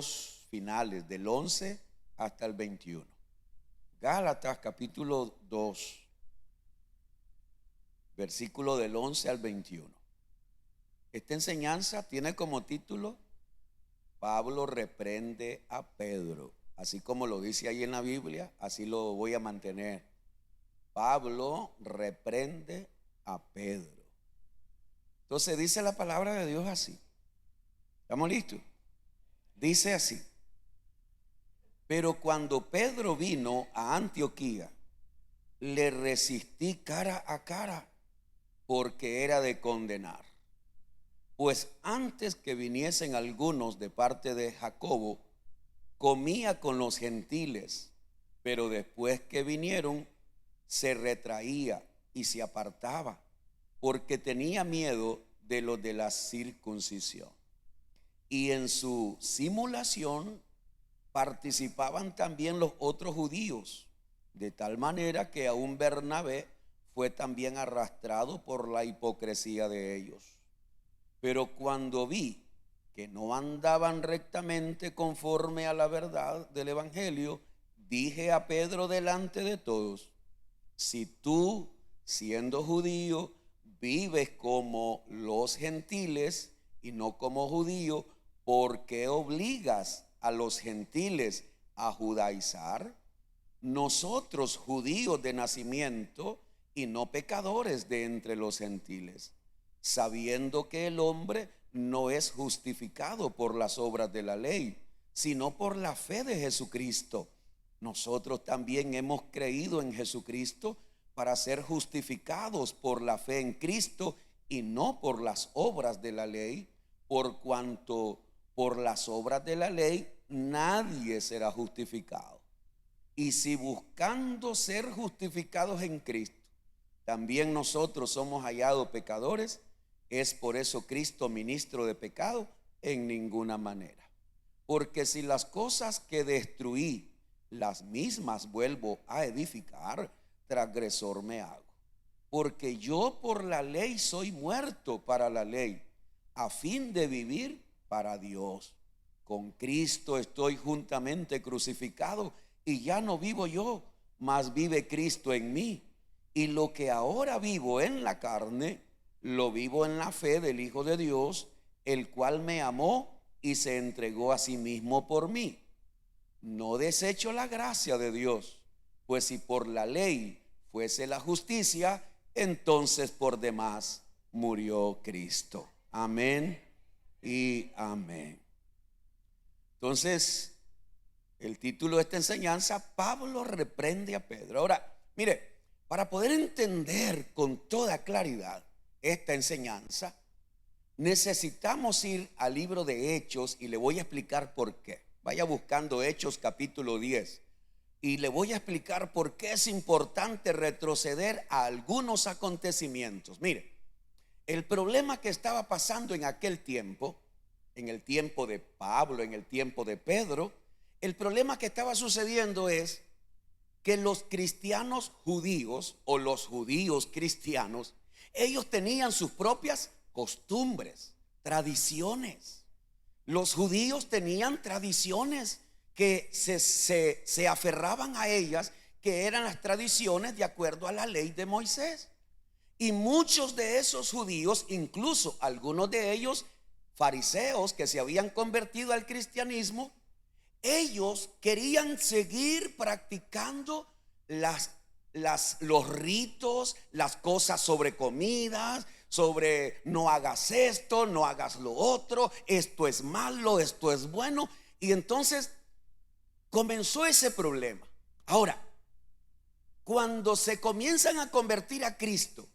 finales del 11 hasta el 21. Gálatas capítulo 2, versículo del 11 al 21. Esta enseñanza tiene como título: Pablo reprende a Pedro. Así como lo dice ahí en la Biblia, así lo voy a mantener. Pablo reprende a Pedro. Entonces dice la palabra de Dios así. ¿Estamos listos? Dice así: pero cuando Pedro vino a Antioquía, le resistí cara a cara, porque era de condenar. Pues antes que viniesen algunos de parte de Jacobo, comía con los gentiles, pero después que vinieron, se retraía y se apartaba, porque tenía miedo de los de la circuncisión. Y en su simulación participaban también los otros judíos, de tal manera que aún Bernabé fue también arrastrado por la hipocresía de ellos. Pero cuando vi que no andaban rectamente conforme a la verdad del evangelio, dije a Pedro delante de todos: si tú, siendo judío, vives como los gentiles y no como judío, ¿por qué obligas a los gentiles a judaizar? Nosotros, judíos de nacimiento y no pecadores de entre los gentiles, sabiendo que el hombre no es justificado por las obras de la ley, sino por la fe de Jesucristo. Nosotros también hemos creído en Jesucristo para ser justificados por la fe en Cristo y no por las obras de la ley, por cuanto por las obras de la ley nadie será justificado. Y si buscando ser justificados en Cristo, también nosotros somos hallados pecadores, ¿es por eso Cristo ministro de pecado? En ninguna manera. Porque si las cosas que destruí, las mismas vuelvo a edificar, transgresor me hago. Porque yo por la ley soy muerto para la ley, a fin de vivir para Dios. Con Cristo estoy juntamente crucificado, y ya no vivo yo, mas vive Cristo en mí. Y lo que ahora vivo en la carne, lo vivo en la fe del Hijo de Dios, el cual me amó y se entregó a sí mismo por mí. No desecho la gracia de Dios, pues si por la ley fuese la justicia, entonces por demás murió Cristo. Amén y amén. Entonces, el título de esta enseñanza: Pablo reprende a Pedro. Ahora, mire, para poder entender con toda claridad esta enseñanza, necesitamos ir al libro de Hechos, y le voy a explicar por qué. Vaya buscando Hechos capítulo 10 y le voy a explicar por qué es importante retroceder a algunos acontecimientos. Mire, el problema que estaba pasando en aquel tiempo, en el tiempo de Pablo, en el tiempo de Pedro, el problema que estaba sucediendo es que los cristianos judíos, o los judíos cristianos, ellos tenían sus propias costumbres, tradiciones. Los judíos tenían tradiciones que se aferraban a ellas, que eran las tradiciones de acuerdo a la ley de Moisés. Y muchos de esos judíos, incluso algunos de ellos fariseos que se habían convertido al cristianismo, ellos querían seguir practicando los ritos, las cosas sobre comidas, sobre no hagas esto, no hagas lo otro, esto es malo, esto es bueno. Y entonces comenzó ese problema. Ahora, cuando se comienzan a convertir a Cristo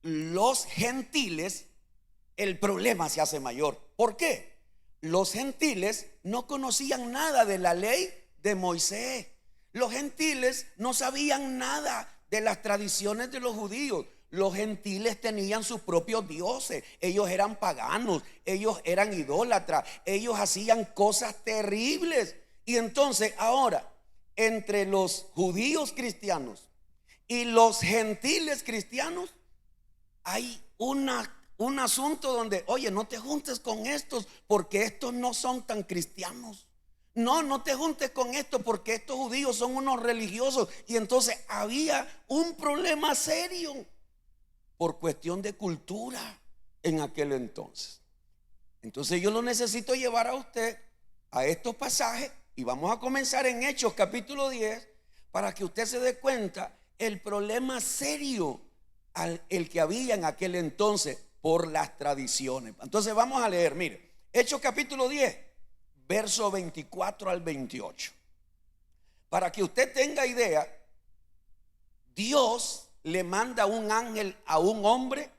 los gentiles, el problema se hace mayor. ¿Por qué? Los gentiles no conocían nada de la ley de Moisés. Los gentiles no sabían nada de las tradiciones de los judíos. Los gentiles tenían sus propios dioses. Ellos eran paganos, ellos eran idólatras, ellos hacían cosas terribles. Y entonces ahora, entre los judíos cristianos y los gentiles cristianos, hay una un asunto donde, oye, no te juntes con estos porque estos no son tan cristianos. No, no te juntes con esto porque estos judíos son unos religiosos. Y entonces había un problema serio por cuestión de cultura en aquel entonces. Entonces yo lo necesito llevar a usted a estos pasajes y vamos a comenzar en Hechos capítulo 10 para que usted se dé cuenta el problema serio el que había en aquel entonces por las tradiciones. Entonces vamos a leer, mire, Hechos capítulo 10, verso 24 al 28. Para que usted tenga idea, Dios le manda un ángel a un hombre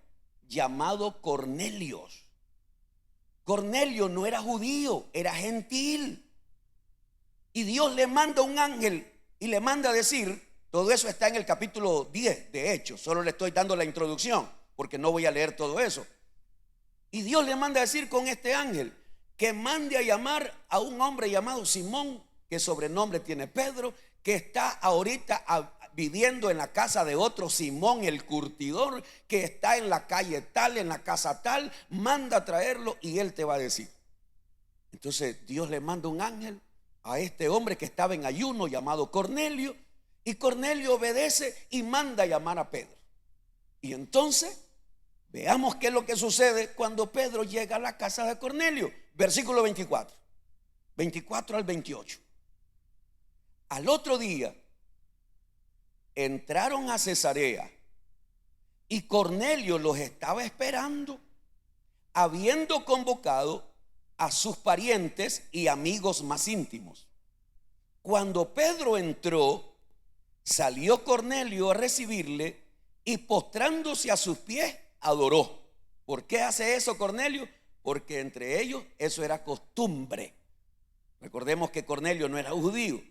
llamado Cornelio. Cornelio no era judío, era gentil. Y Dios le manda un ángel y le manda a decir, todo eso está en el capítulo 10 de Hechos, solo le estoy dando la introducción porque no voy a leer todo eso. Y Dios le manda a decir con este ángel que mande a llamar a un hombre llamado Simón, que sobrenombre tiene Pedro, que está ahorita viviendo en la casa de otro Simón el curtidor, que está en la calle tal, en la casa tal. Manda a traerlo y él te va a decir. Entonces Dios le manda un ángel a este hombre que estaba en ayuno llamado Cornelio, y Cornelio obedece y manda a llamar a Pedro. Y entonces veamos qué es lo que sucede cuando Pedro llega a la casa de Cornelio. Versículo 24 al 28. Al otro día entraron a Cesarea y Cornelio los estaba esperando, habiendo convocado a sus parientes y amigos más íntimos. Cuando Pedro entró, salió Cornelio a recibirle y postrándose a sus pies adoró. ¿Por qué hace eso Cornelio? Porque entre ellos eso era costumbre. Recordemos que Cornelio no era judío.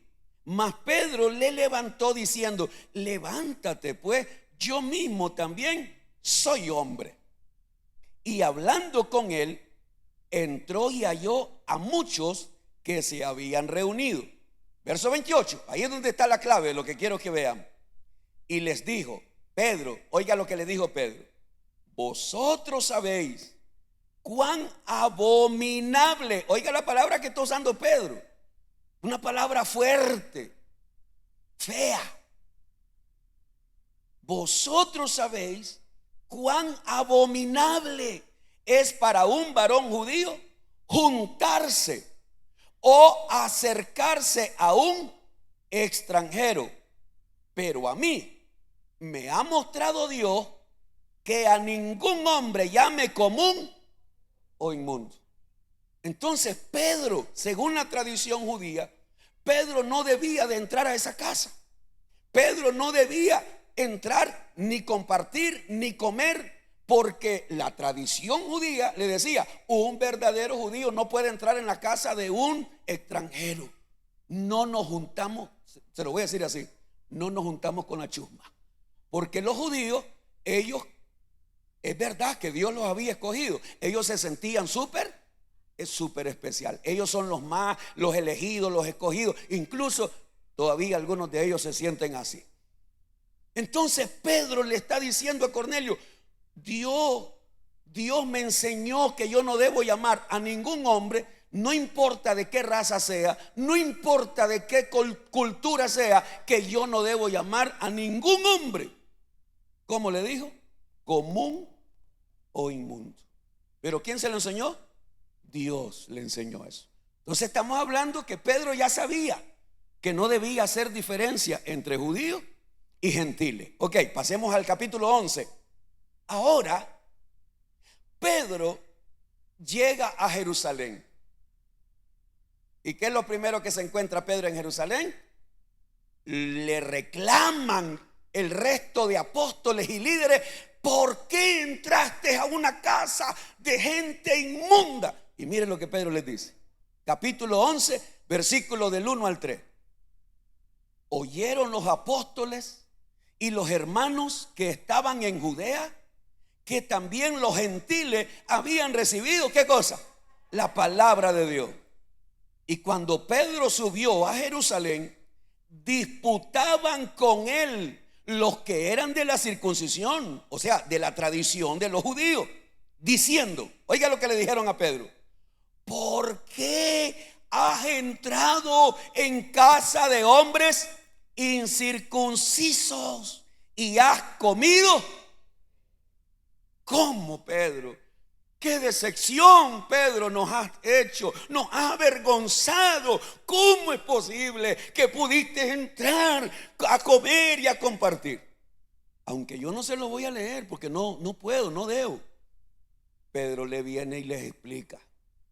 Mas Pedro le levantó diciendo: levántate pues, yo mismo también soy hombre. Y hablando con él, entró y halló a muchos que se habían reunido. Verso 28, ahí es donde está la clave de lo que quiero que vean. Y les dijo, Pedro, oiga lo que le dijo Pedro: vosotros sabéis cuán abominable, oiga la palabra que está usando Pedro, una palabra fuerte, fea. Vosotros sabéis cuán abominable es para un varón judío juntarse o acercarse a un extranjero. Pero a mí me ha mostrado Dios que a ningún hombre llame común o inmundo. Entonces Pedro, según la tradición judía, Pedro no debía de entrar a esa casa. Pedro no debía entrar ni compartir ni comer, porque la tradición judía le decía: un verdadero judío no puede entrar en la casa de un extranjero. No nos juntamos, se lo voy a decir así, no nos juntamos con la chusma, porque los judíos, ellos, es verdad que Dios los había escogido, ellos se sentían súper especial. Ellos son los elegidos, los escogidos. Incluso todavía algunos de ellos se sienten así. Entonces Pedro le está diciendo a Cornelio: Dios me enseñó que yo no debo llamar a ningún hombre, no importa de qué raza sea, no importa de qué cultura sea, que yo no debo llamar a ningún hombre, ¿cómo le dijo? Común o inmundo. ¿Pero quién se lo enseñó? Dios le enseñó eso. Entonces estamos hablando que Pedro ya sabía que no debía hacer diferencia entre judíos y gentiles. Ok, pasemos al capítulo 11. Ahora Pedro llega a Jerusalén. ¿Y qué es lo primero que se encuentra Pedro en Jerusalén? Le reclaman el resto de apóstoles y líderes: ¿por qué entraste a una casa de gente inmunda? Y miren lo que Pedro les dice. Capítulo 11, versículo del 1 al 3. Oyeron los apóstoles y los hermanos que estaban en Judea que también los gentiles habían recibido, ¿qué cosa? La palabra de Dios. Y cuando Pedro subió a Jerusalén, disputaban con él los que eran de la circuncisión, o sea, de la tradición de los judíos, diciendo, oiga lo que le dijeron a Pedro: ¿por qué has entrado en casa de hombres incircuncisos y has comido? ¿Cómo, Pedro? ¡Qué decepción, Pedro, nos has hecho! Nos has avergonzado. ¿Cómo es posible que pudiste entrar a comer y a compartir? Aunque yo no se lo voy a leer porque no puedo, no debo. Pedro le viene y les explica.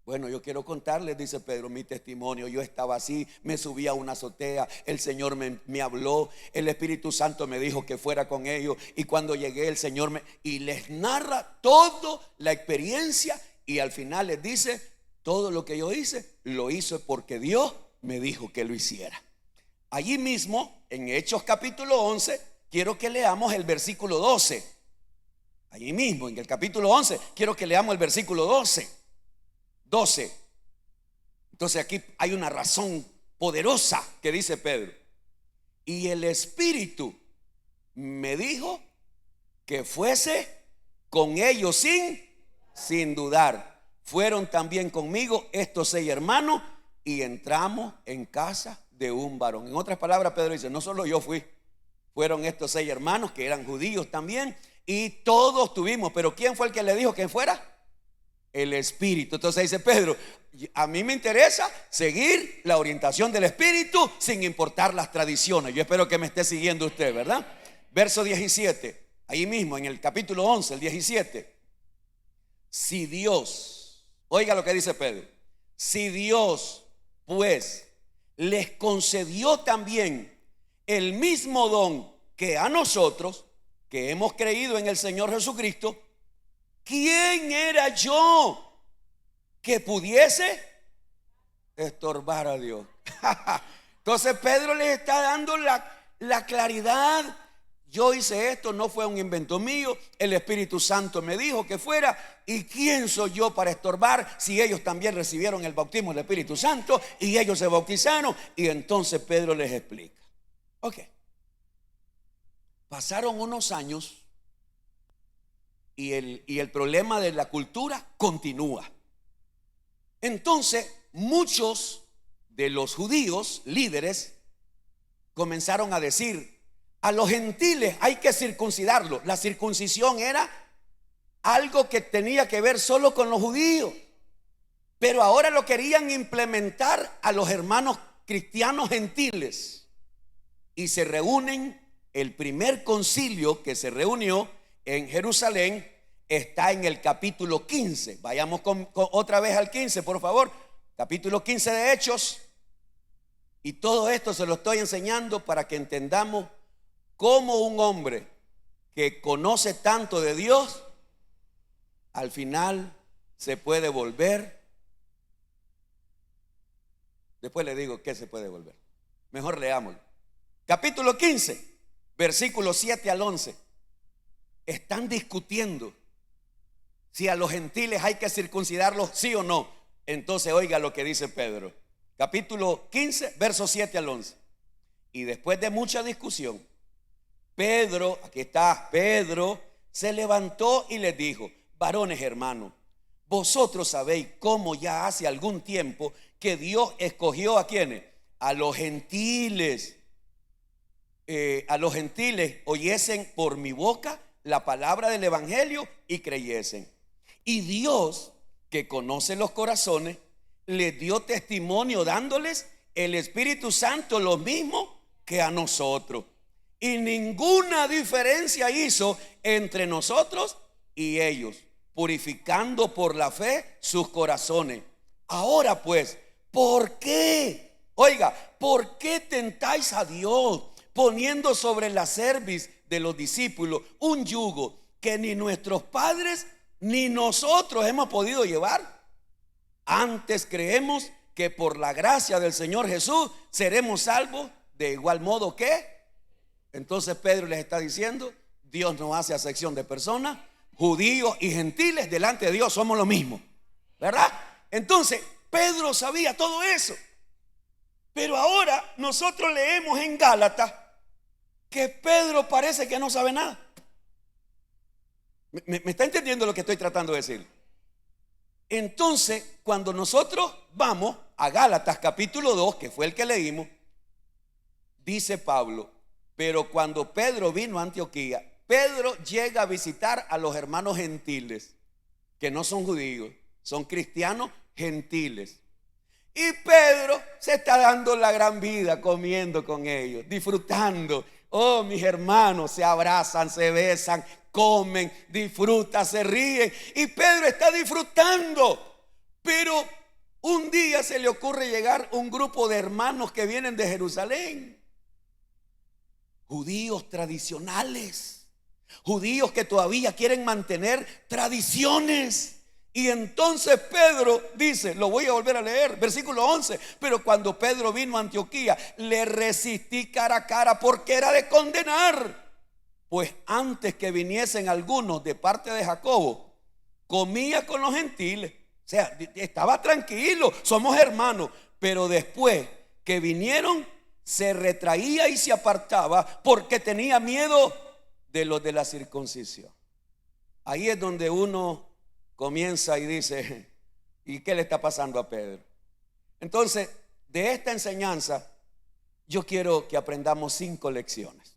Bueno, yo quiero contarles, dice Pedro, mi testimonio. Yo estaba así, me subí a una azotea, el Señor me habló, el Espíritu Santo me dijo que fuera con ellos, y cuando llegué el Señor y les narra toda la experiencia, y al final les dice: todo lo que yo hice, lo hice porque Dios me dijo que lo hiciera. Allí mismo, en Hechos capítulo 11, quiero que leamos el versículo 12. Allí mismo, en el capítulo 11, quiero que leamos el versículo 12. Entonces aquí hay una razón poderosa que dice Pedro: y el Espíritu me dijo que fuese con ellos sin dudar. Fueron también conmigo estos 6 hermanos y entramos en casa de un varón. En otras palabras, Pedro dice: no solo yo fui, fueron estos 6 hermanos que eran judíos también, y todos tuvimos. Pero ¿quién fue el que le dijo que fuera? El Espíritu. Entonces dice Pedro: a mí me interesa seguir la orientación del Espíritu sin importar las tradiciones. Yo espero que me esté siguiendo usted, ¿verdad? Verso 17, ahí mismo en el capítulo 11, el 17. Si Dios, oiga lo que dice Pedro: si Dios pues les concedió también el mismo don que a nosotros, que hemos creído en el Señor Jesucristo, ¿quién era yo que pudiese estorbar a Dios? Entonces Pedro les está dando la claridad. Yo hice esto, no fue un invento mío, el Espíritu Santo me dijo que fuera. ¿Y quién soy yo para estorbar si ellos también recibieron el bautismo del Espíritu Santo y ellos se bautizaron? Y entonces Pedro les explica. Ok, pasaron unos años y el problema de la cultura continúa. Entonces muchos de los judíos líderes comenzaron a decir: a los gentiles hay que circuncidarlos. La circuncisión era algo que tenía que ver solo con los judíos, pero ahora lo querían implementar a los hermanos cristianos gentiles. Y se reúnen, el primer concilio que se reunió en Jerusalén está en el capítulo 15. Vayamos otra vez al 15, por favor. Capítulo 15 de Hechos. Y todo esto se lo estoy enseñando para que entendamos cómo un hombre que conoce tanto de Dios, al final se puede volver. Después le digo qué se puede volver. Mejor leámoslo. Capítulo 15, versículos 7 al 11. Están discutiendo si a los gentiles hay que circuncidarlos, sí o no. Entonces oiga lo que dice Pedro. Capítulo 15, versos 7 al 11. Y después de mucha discusión, Pedro, aquí está, Pedro se levantó y les dijo: varones hermanos, vosotros sabéis cómo ya hace algún tiempo que Dios escogió ¿a quiénes? A los gentiles. A los gentiles oyesen por mi boca la palabra del evangelio y creyesen. Y Dios, que conoce los corazones, les dio testimonio dándoles el Espíritu Santo lo mismo que a nosotros. Y ninguna diferencia hizo entre nosotros y ellos, purificando por la fe sus corazones. Ahora pues, ¿por qué? Oiga, ¿por qué tentáis a Dios poniendo sobre la cerviz de los discípulos un yugo que ni nuestros padres ni nosotros hemos podido llevar? Antes creemos que por la gracia del Señor Jesús seremos salvos de igual modo que. Entonces Pedro les está diciendo: Dios no hace acepción de personas, judíos y gentiles delante de Dios somos lo mismo, ¿verdad? Entonces Pedro sabía todo eso. Pero ahora nosotros leemos en Gálatas que Pedro parece que no sabe nada. ¿Me está entendiendo lo que estoy tratando de decir? Entonces, cuando nosotros vamos a Gálatas capítulo 2, que fue el que leímos, dice Pablo: pero cuando Pedro vino a Antioquía, Pedro llega a visitar a los hermanos gentiles, que no son judíos, son cristianos gentiles. Y Pedro se está dando la gran vida, comiendo con ellos, disfrutando. Oh, mis hermanos, se abrazan, se besan, comen, disfrutan, se ríen. Y Pedro está disfrutando. Pero un día se le ocurre llegar un grupo de hermanos que vienen de Jerusalén. Judíos tradicionales. Judíos que todavía quieren mantener tradiciones. Y entonces Pedro dice, lo voy a volver a leer, versículo 11: pero cuando Pedro vino a Antioquía, le resistí cara a cara, porque era de condenar. Pues antes que viniesen algunos de parte de Jacobo, comía con los gentiles. O sea, estaba tranquilo, somos hermanos. Pero después que vinieron, se retraía y se apartaba, porque tenía miedo de los de la circuncisión. Ahí es donde uno comienza y dice: ¿y qué le está pasando a Pedro? Entonces, de esta enseñanza yo quiero que aprendamos 5 lecciones.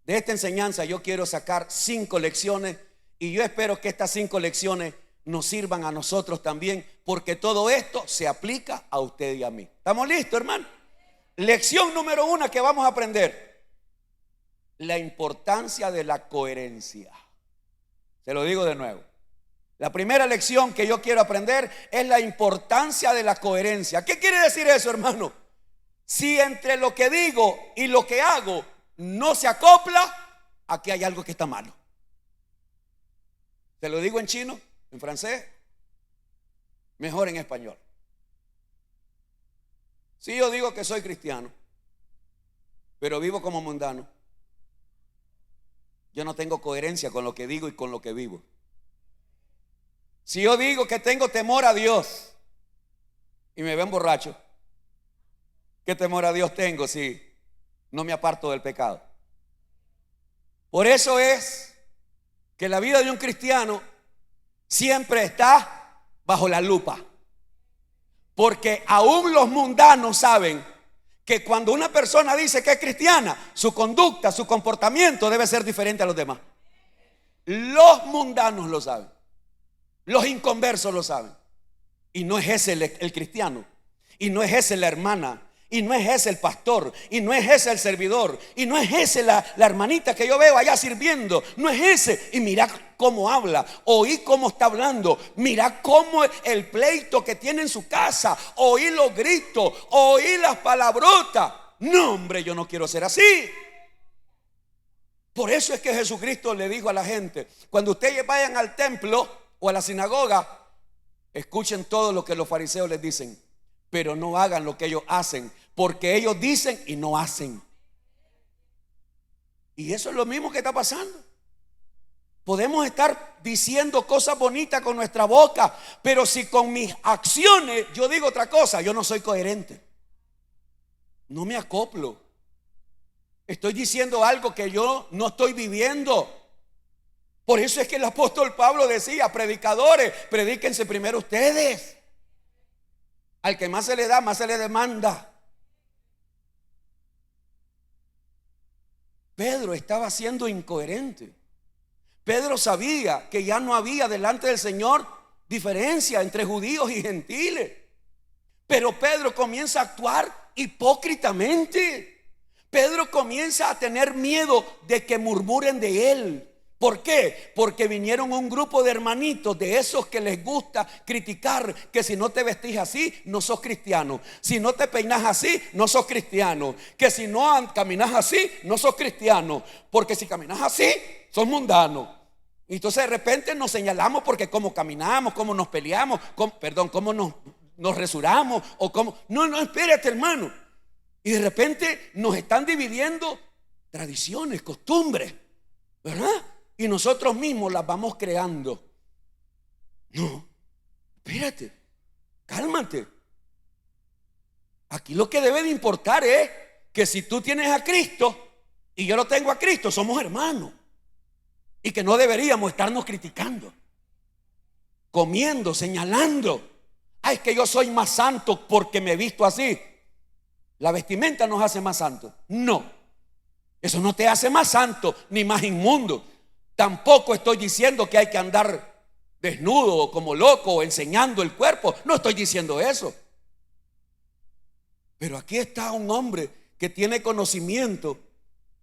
De esta enseñanza yo quiero sacar 5 lecciones, y yo espero que estas 5 lecciones nos sirvan a nosotros también, porque todo esto se aplica a usted y a mí. ¿Estamos listos, hermano? Lección número 1 que vamos a aprender: la importancia de la coherencia. Se lo digo de nuevo. La primera lección que yo quiero aprender es la importancia de la coherencia. ¿Qué quiere decir eso, hermano? Si entre lo que digo y lo que hago no se acopla, aquí hay algo que está malo. ¿Te lo digo en chino, en francés? Mejor en español. Si yo digo que soy cristiano, pero vivo como mundano, yo no tengo coherencia con lo que digo y con lo que vivo. Si yo digo que tengo temor a Dios y me ven borracho, ¿qué temor a Dios tengo si no me aparto del pecado? Por eso es que la vida de un cristiano siempre está bajo la lupa, porque aún los mundanos saben que cuando una persona dice que es cristiana, su conducta, su comportamiento debe ser diferente a los demás. Los mundanos lo saben. Los inconversos lo saben. Y no es ese el cristiano. Y no es ese la hermana. Y no es ese el pastor. Y no es ese el servidor. Y no es ese la hermanita que yo veo allá sirviendo. No es ese. Y mira cómo habla. Oí cómo está hablando. Mira cómo el pleito que tiene en su casa. Oí los gritos. Oí las palabrotas. No, hombre, yo no quiero ser así. Por eso es que Jesucristo le dijo a la gente: cuando ustedes vayan al templo o a la sinagoga, escuchen todo lo que los fariseos les dicen, pero no hagan lo que ellos hacen, porque ellos dicen y no hacen. Y eso es lo mismo que está pasando. Podemos estar diciendo cosas bonitas con nuestra boca, pero si con mis acciones yo digo otra cosa, yo no soy coherente. No me acoplo. Estoy diciendo algo que yo no estoy viviendo. Por eso es que el apóstol Pablo decía: predicadores, predíquense primero ustedes. Al que más se le da, más se le demanda. Pedro estaba siendo incoherente. Pedro sabía que ya no había delante del Señor diferencia entre judíos y gentiles. Pero Pedro comienza a actuar hipócritamente. Pedro comienza a tener miedo de que murmuren de él. ¿Por qué? Porque vinieron un grupo de hermanitos, de esos que les gusta criticar, que si no te vestís así, no sos cristiano. Si no te peinas así, no sos cristiano. Que si no caminas así, no sos cristiano. Porque si caminas así, sos mundano. Y entonces de repente nos señalamos porque cómo caminamos, cómo nos peleamos, cómo nos resuramos o cómo. No, espérate, hermano. Y de repente nos están dividiendo tradiciones, costumbres, ¿verdad? Y nosotros mismos las vamos creando. No, espérate, cálmate. Aquí lo que debe de importar es que si tú tienes a Cristo y yo lo tengo a Cristo, somos hermanos. y que no deberíamos estarnos criticando, comiendo, señalando. Ay, es que yo soy más santo porque me he visto así. ¿La vestimenta nos hace más santos? No, eso no te hace más santo ni más inmundo. Tampoco estoy diciendo que hay que andar desnudo o como loco o enseñando el cuerpo. No estoy diciendo eso. Pero aquí está un hombre que tiene conocimiento,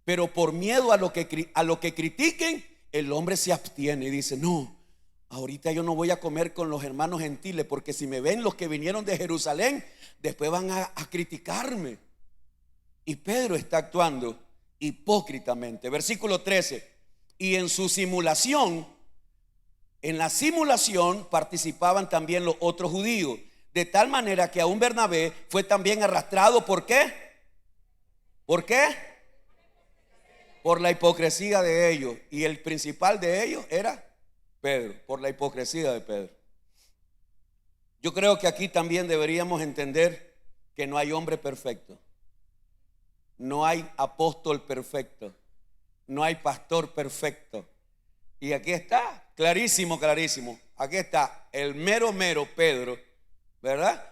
pero por miedo a lo que critiquen, el hombre se abstiene y dice: no, ahorita yo no voy a comer con los hermanos gentiles, porque si me ven los que vinieron de Jerusalén, después van a criticarme. Y Pedro está actuando hipócritamente. Versículo 13. Y en su simulación, en la simulación participaban también los otros judíos, de tal manera que aún Bernabé fue también arrastrado. ¿Por qué? ¿Por qué? Por la hipocresía de ellos. Y el principal de ellos era Pedro, por la hipocresía de Pedro. Yo creo que aquí también deberíamos entender que no hay hombre perfecto, no hay apóstol perfecto, no hay pastor perfecto. Y aquí está, clarísimo, clarísimo. Aquí está el mero Pedro, ¿verdad?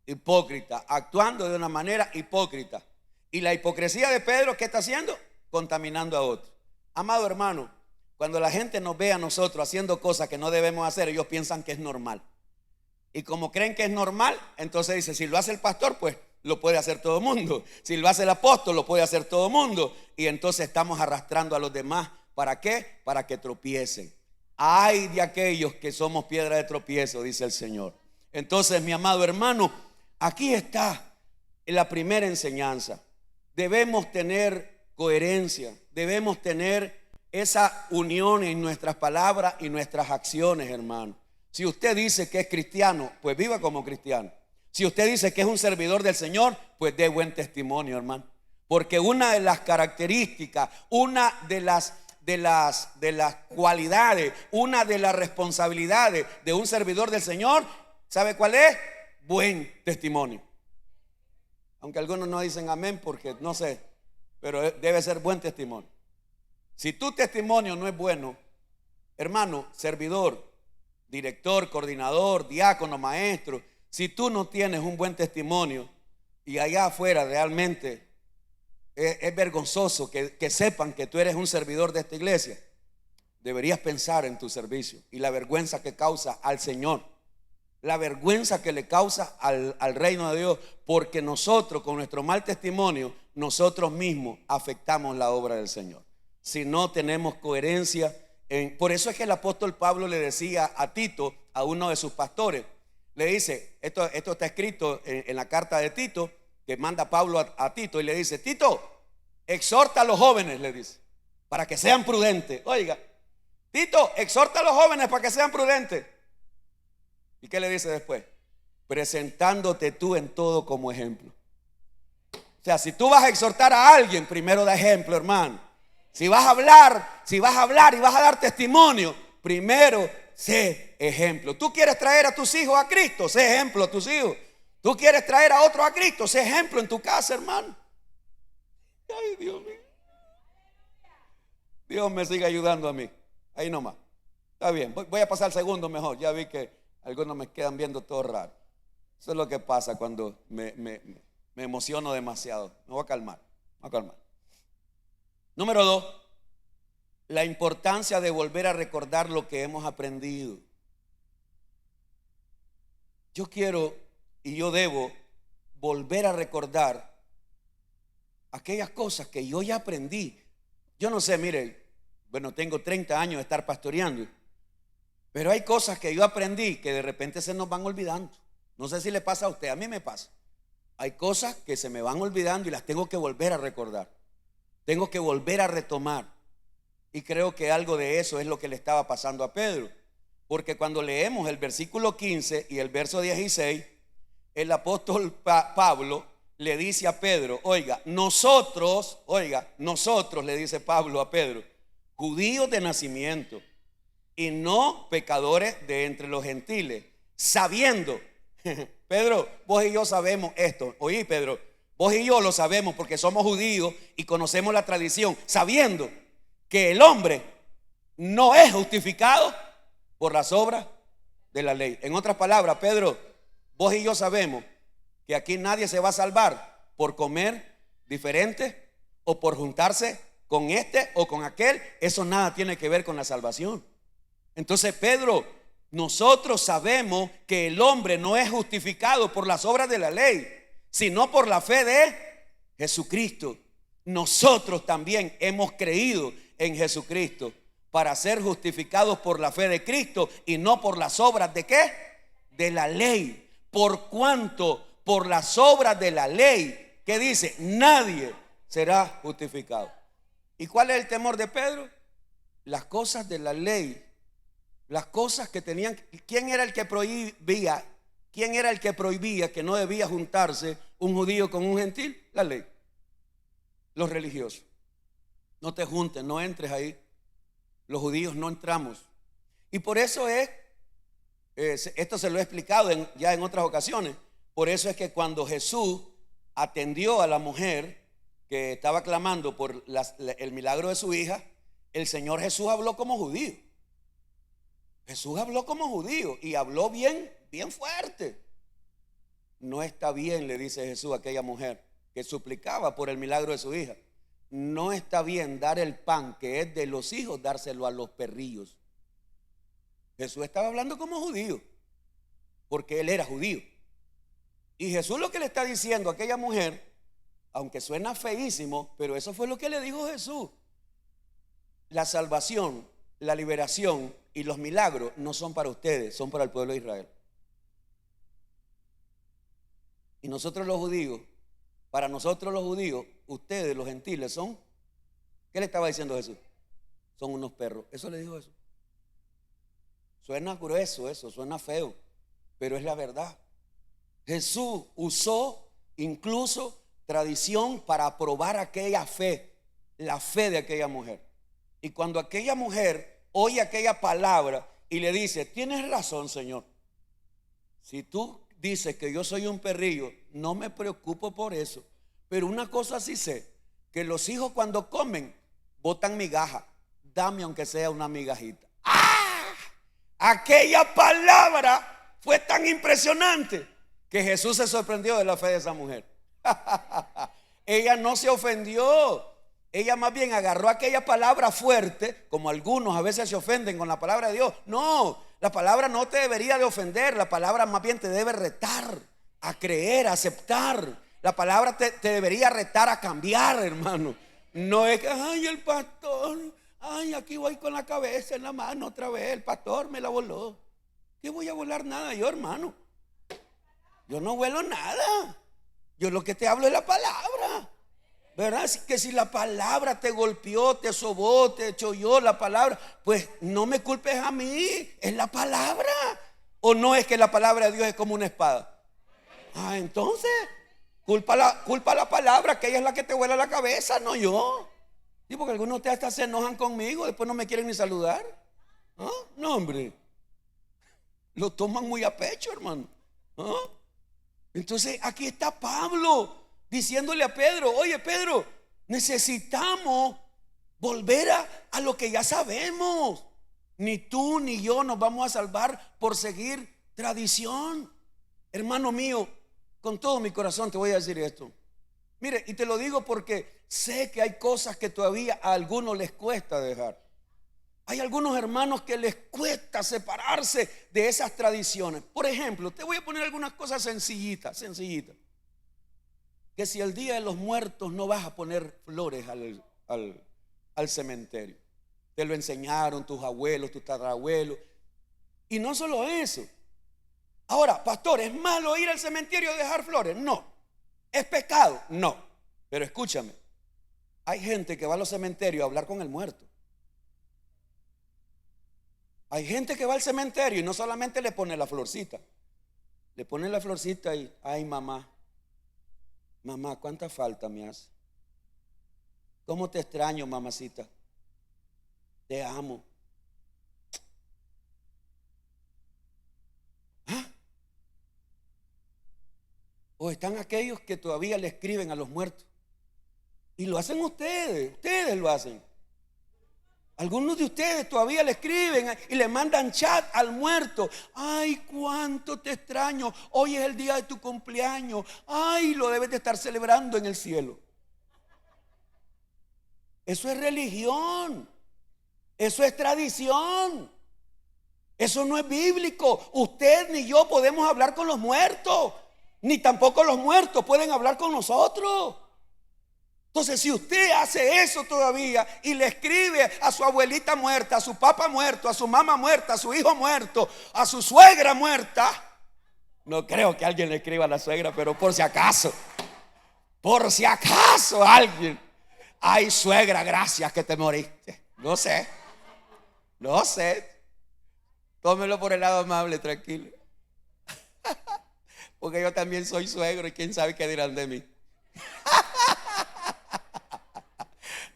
Hipócrita, actuando de una manera hipócrita. Y la hipocresía de Pedro, ¿qué está haciendo? Contaminando a otros. Amado hermano, cuando la gente nos ve a nosotros haciendo cosas que no debemos hacer, ellos piensan que es normal. Y como creen que es normal, entonces dice: si lo hace el pastor, pues lo puede hacer todo el mundo. Si lo hace el apóstol, lo puede hacer todo el mundo. Y entonces estamos arrastrando a los demás. ¿Para qué? Para que tropiecen. Ay de aquellos que somos piedra de tropiezo, dice el Señor. Entonces, mi amado hermano, aquí está la primera enseñanza. Debemos tener coherencia, debemos tener esa unión en nuestras palabras y nuestras acciones, hermano. Si usted dice que es cristiano, pues viva como cristiano. Si usted dice que es un servidor del Señor, pues dé buen testimonio, hermano. Porque una de las características, una de las cualidades, una de las responsabilidades de un servidor del Señor, ¿sabe cuál es? Buen testimonio. Aunque algunos no dicen amén porque no sé, pero debe ser buen testimonio. Si tu testimonio no es bueno, hermano, servidor, director, coordinador, diácono, maestro, si tú no tienes un buen testimonio y allá afuera realmente es vergonzoso que sepan que tú eres un servidor de esta iglesia, deberías pensar en tu servicio y la vergüenza que causa al Señor, la vergüenza que le causa al reino de Dios, porque nosotros con nuestro mal testimonio, nosotros mismos afectamos la obra del Señor. Si no tenemos coherencia, por eso es que el apóstol Pablo le decía a Tito, a uno de sus pastores, le dice, esto está escrito en la carta de Tito, que manda Pablo a Tito, y le dice: Tito, exhorta a los jóvenes, le dice, para que sean prudentes. Oiga, Tito, exhorta a los jóvenes para que sean prudentes. ¿Y qué le dice después? Presentándote tú en todo como ejemplo. O sea, si tú vas a exhortar a alguien, primero da ejemplo, hermano. Si vas a hablar y vas a dar testimonio, primero sé ejemplo. Tú quieres traer a tus hijos a Cristo, sé ejemplo a tus hijos. Tú quieres traer a otros a Cristo, sé ejemplo en tu casa, hermano. Ay, Dios mío. Dios me sigue ayudando a mí. Ahí nomás. Está bien, voy a pasar al segundo mejor. Ya vi que algunos me quedan viendo todo raro. Eso es lo que pasa cuando me emociono demasiado. Me voy a calmar. Número 2, la importancia de volver a recordar lo que hemos aprendido. Yo quiero y yo debo volver a recordar aquellas cosas que yo ya aprendí. Yo no sé, mire, bueno, tengo 30 años de estar pastoreando, pero hay cosas que yo aprendí que de repente se nos van olvidando. No sé si le pasa a usted, a mí me pasa. Hay cosas que se me van olvidando y las tengo que volver a recordar. Tengo que volver a retomar. Y creo que algo de eso es lo que le estaba pasando a Pedro. Porque cuando leemos el versículo 15 y el verso 16, el apóstol Pablo le dice a Pedro: nosotros le dice Pablo a Pedro, judíos de nacimiento y no pecadores de entre los gentiles, sabiendo, Pedro, vos y yo sabemos esto. Oye, Pedro, vos y yo lo sabemos porque somos judíos y conocemos la tradición, sabiendo que el hombre no es justificado por las obras de la ley. En otras palabras, Pedro, vos y yo sabemos que aquí nadie se va a salvar por comer diferente o por juntarse con este o con aquel. Eso nada tiene que ver con la salvación. Entonces, Pedro, nosotros sabemos que el hombre no es justificado por las obras de la ley, sino por la fe de Jesucristo. Nosotros también hemos creído en Jesucristo para ser justificados por la fe de Cristo y no por las obras de ¿qué? De la ley. Por cuanto por las obras de la ley, ¿qué dice? Nadie será justificado. ¿Y cuál es el temor de Pedro? Las cosas de la ley, las cosas que tenían. ¿Quién era el que prohibía? ¿Quién era el que prohibía que no debía juntarse un judío con un gentil? La ley. Los religiosos. No te juntes, no entres ahí. Los judíos no entramos. Y por eso esto se lo he explicado ya en otras ocasiones. Por eso es que cuando Jesús atendió a la mujer que estaba clamando por el milagro de su hija, el Señor Jesús habló como judío. Jesús habló como judío y habló bien fuerte. No está bien, le dice Jesús a aquella mujer que suplicaba por el milagro de su hija. No está bien dar el pan que es de los hijos, dárselo a los perrillos. Jesús estaba hablando como judío, porque él era judío. Y Jesús lo que le está diciendo a aquella mujer, aunque suena feísimo, pero eso fue lo que le dijo Jesús. La salvación, la liberación y los milagros no son para ustedes, son para el pueblo de Israel. Y nosotros los judíos, para nosotros los judíos, ustedes los gentiles son, ¿qué le estaba diciendo Jesús? Son unos perros. Eso le dijo Jesús. Suena grueso eso, suena feo, pero es la verdad. Jesús usó incluso tradición para aprobar aquella fe, la fe de aquella mujer. Y cuando aquella mujer oye aquella palabra y le dice: tienes razón, Señor, si tú dices que yo soy un perrillo, no me preocupo por eso, pero una cosa sí sé, que los hijos cuando comen botan migaja. Dame aunque sea una migajita. ¡Ah! Aquella palabra fue tan impresionante que Jesús se sorprendió de la fe de esa mujer. Ella no se ofendió. Ella más bien agarró aquella palabra fuerte, como algunos a veces se ofenden con la palabra de Dios. No, la palabra no te debería de ofender. La palabra más bien te debe retar a creer, a aceptar. La palabra te debería retar a cambiar, hermano. No es que, ay, el pastor, ay, aquí voy con la cabeza en la mano otra vez. El pastor me la voló. ¿Qué voy a volar nada yo, hermano? Yo no vuelo nada. Yo lo que te hablo es la palabra, ¿verdad? Que si la palabra te golpeó, te sobó, te cholló la palabra, pues no me culpes a mí, es la palabra. ¿O no es que la palabra de Dios es como una espada? Ah, entonces culpa la palabra, que ella es la que te vuela la cabeza, no yo. Sí, porque algunos de ustedes hasta se enojan conmigo, después no me quieren ni saludar. ¿Ah? No, hombre, lo toman muy a pecho, hermano. ¿Ah? Entonces aquí está Pablo diciéndole a Pedro: oye, Pedro, necesitamos volver a lo que ya sabemos. Ni tú ni yo nos vamos a salvar por seguir tradición. Hermano mío, con todo mi corazón te voy a decir esto. Mire, y te lo digo porque sé que hay cosas que todavía a algunos les cuesta dejar. Hay algunos hermanos que les cuesta separarse de esas tradiciones. Por ejemplo, te voy a poner algunas cosas sencillitas. Que si el día de los muertos no vas a poner flores al cementerio. Te lo enseñaron tus abuelos, tus tatarabuelos. Y no solo eso. Ahora, pastor, ¿es malo ir al cementerio y dejar flores? No. ¿Es pecado? No. Pero escúchame, hay gente que va a los cementerios a hablar con el muerto. Hay gente que va al cementerio y no solamente le pone la florcita, le pone la florcita y: ay, mamá, ¿cuánta falta me hace? ¿Cómo te extraño, mamacita? Te amo. ¿Ah? O están aquellos que todavía le escriben a los muertos. Y lo hacen ustedes lo hacen. Algunos de ustedes todavía le escriben y le mandan chat al muerto. Ay, cuánto te extraño. Hoy es el día de tu cumpleaños. Ay, lo debes de estar celebrando en el cielo. Eso es religión. Eso es tradición. Eso no es bíblico. Usted ni yo podemos hablar con los muertos, ni tampoco los muertos pueden hablar con nosotros. Entonces, si usted hace eso todavía y le escribe a su abuelita muerta, a su papá muerto, a su mamá muerta, a su hijo muerto, a su suegra muerta, no creo que alguien le escriba a la suegra, pero por si acaso alguien, ay, suegra, gracias que te moriste. No sé, tómelo por el lado amable, tranquilo, porque yo también soy suegro y quién sabe qué dirán de mí.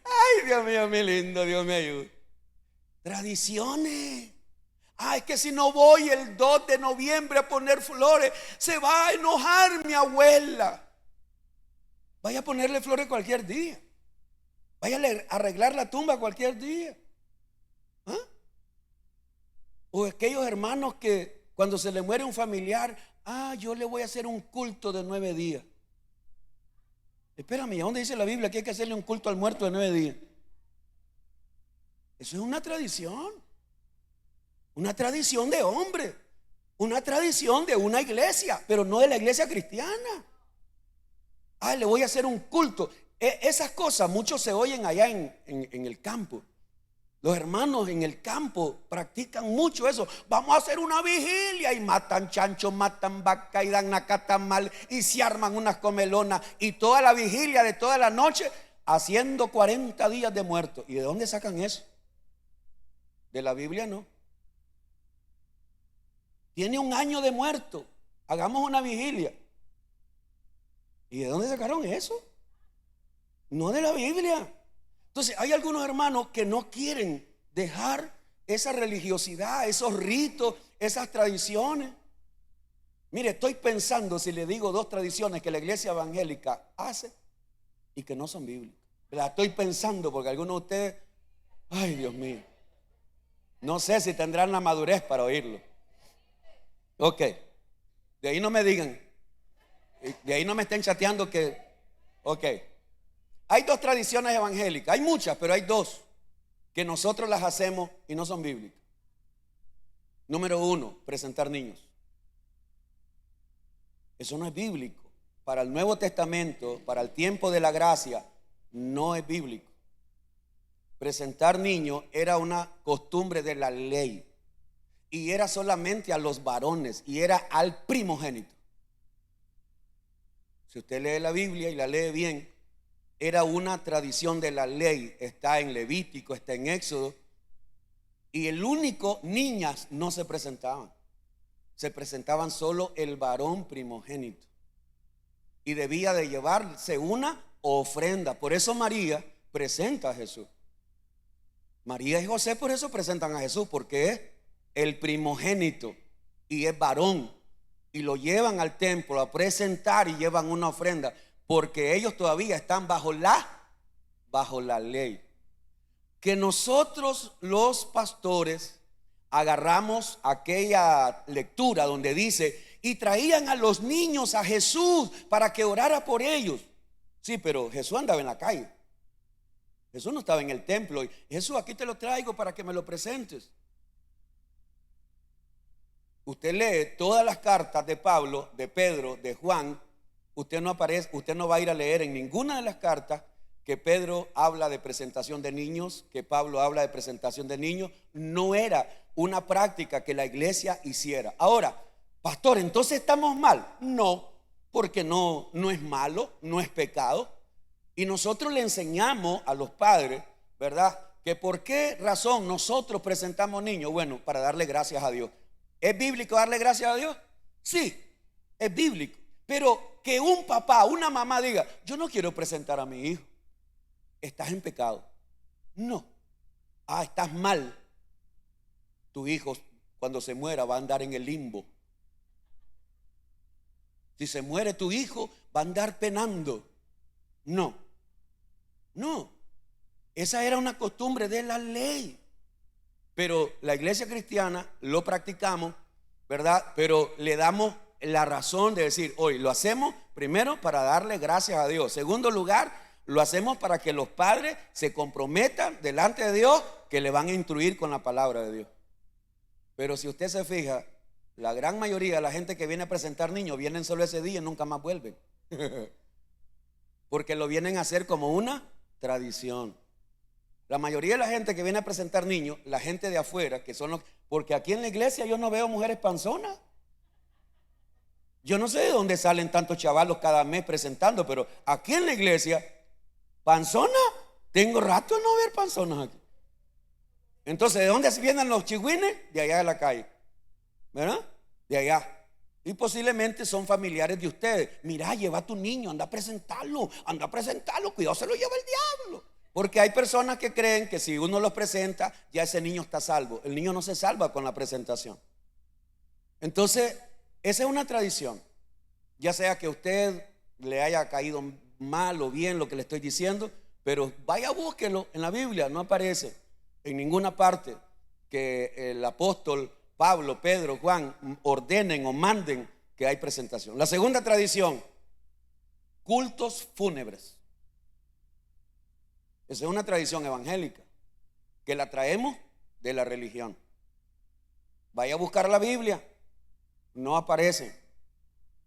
Ay, Dios mío, mi lindo, Dios me ayude. Tradiciones. Es que si no voy el 2 de noviembre a poner flores, se va a enojar mi abuela. Vaya a ponerle flores cualquier día. Vaya a arreglar la tumba cualquier día. O aquellos hermanos que cuando se le muere un familiar, yo le voy a hacer un culto de 9 días. Espérame, ¿a dónde dice la Biblia que hay que hacerle un culto al muerto de 9 días? Eso es una tradición de hombre, una tradición de una iglesia, pero no de la iglesia cristiana. Le voy a hacer un culto. Esas cosas muchos se oyen allá en el campo. Los hermanos en el campo practican mucho eso. Vamos a hacer una vigilia y matan chancho, matan vaca y dan nacatamal y se arman unas comelonas y toda la vigilia de toda la noche haciendo 40 días de muertos. ¿Y de dónde sacan eso? De la Biblia no. Tiene un año de muerto, hagamos una vigilia. ¿Y de dónde sacaron eso? No de la Biblia. Entonces hay algunos hermanos que no quieren dejar esa religiosidad, esos ritos, esas tradiciones. Mire, estoy pensando si le digo 2 tradiciones que la iglesia evangélica hace y que no son bíblicas. La estoy pensando porque algunos de ustedes, ay, Dios mío, no sé si tendrán la madurez para oírlo. Ok, de ahí no me digan, de ahí no me estén chateando que, ok. Hay 2 tradiciones evangélicas, hay muchas, pero hay 2 que nosotros las hacemos y no son bíblicas. Número 1, presentar niños. Eso no es bíblico. Para el Nuevo Testamento, para el tiempo de la gracia, no es bíblico. Presentar niños era una costumbre de la ley y era solamente a los varones y era al primogénito. Si usted lee la Biblia y la lee bien, era una tradición de la ley. Está en Levítico, está en Éxodo. Y niñas no se presentaban. Se presentaban solo el varón primogénito. Y debía de llevarse una ofrenda. Por eso María presenta a Jesús. María y José por eso presentan a Jesús, porque es el primogénito y es varón. Y lo llevan al templo a presentar y llevan una ofrenda, porque ellos todavía están bajo la ley. Que nosotros los pastores agarramos aquella lectura donde dice, y traían a los niños a Jesús para que orara por ellos. Sí, pero Jesús andaba en la calle. Jesús no estaba en el templo. Jesús, aquí te lo traigo para que me lo presentes. Usted lee todas las cartas de Pablo, de Pedro, de Juan. Usted no va a ir a leer en ninguna de las cartas que Pedro habla de presentación de niños, que Pablo habla de presentación de niños. No era una práctica que la iglesia hiciera. Ahora, pastor, ¿entonces estamos mal? No, porque no es malo, no es pecado. Y nosotros le enseñamos a los padres, ¿verdad?, que por qué razón nosotros presentamos niños. Bueno, para darle gracias a Dios. ¿Es bíblico darle gracias a Dios? Sí, es bíblico. Pero que un papá, una mamá diga, yo no quiero presentar a mi hijo, estás en pecado. No. Estás mal. Tu hijo cuando se muera va a andar en el limbo. Si se muere tu hijo va a andar penando. No. Esa era una costumbre de la ley. Pero la iglesia cristiana lo practicamos, ¿verdad? Pero le damos la razón de decir, hoy lo hacemos primero para darle gracias a Dios. Segundo lugar, lo hacemos para que los padres se comprometan delante de Dios que le van a instruir con la palabra de Dios. Pero si usted se fija, la gran mayoría de la gente que viene a presentar niños vienen solo ese día y nunca más vuelven. Porque lo vienen a hacer como una tradición. La mayoría de la gente que viene a presentar niños, la gente de afuera, que son los... Porque aquí en la iglesia yo no veo mujeres panzonas. Yo no sé de dónde salen tantos chavalos cada mes presentando, pero aquí en la iglesia, panzona, tengo rato de no ver panzonas aquí. Entonces, ¿de dónde vienen los chigüines? De allá de la calle, ¿verdad? De allá. Y posiblemente son familiares de ustedes. Mira, lleva a tu niño, anda a presentarlo, cuidado, se lo lleva el diablo. Porque hay personas que creen que si uno los presenta, ya ese niño está salvo. El niño no se salva con la presentación. Entonces, esa es una tradición. Ya sea que a usted le haya caído mal o bien lo que le estoy diciendo, pero vaya, búsquelo en la Biblia. No aparece en ninguna parte que el apóstol Pablo, Pedro, Juan ordenen o manden que hay presentación. La segunda tradición, cultos fúnebres. Esa es una tradición evangélica que la traemos de la religión. Vaya a buscar la Biblia, no aparece,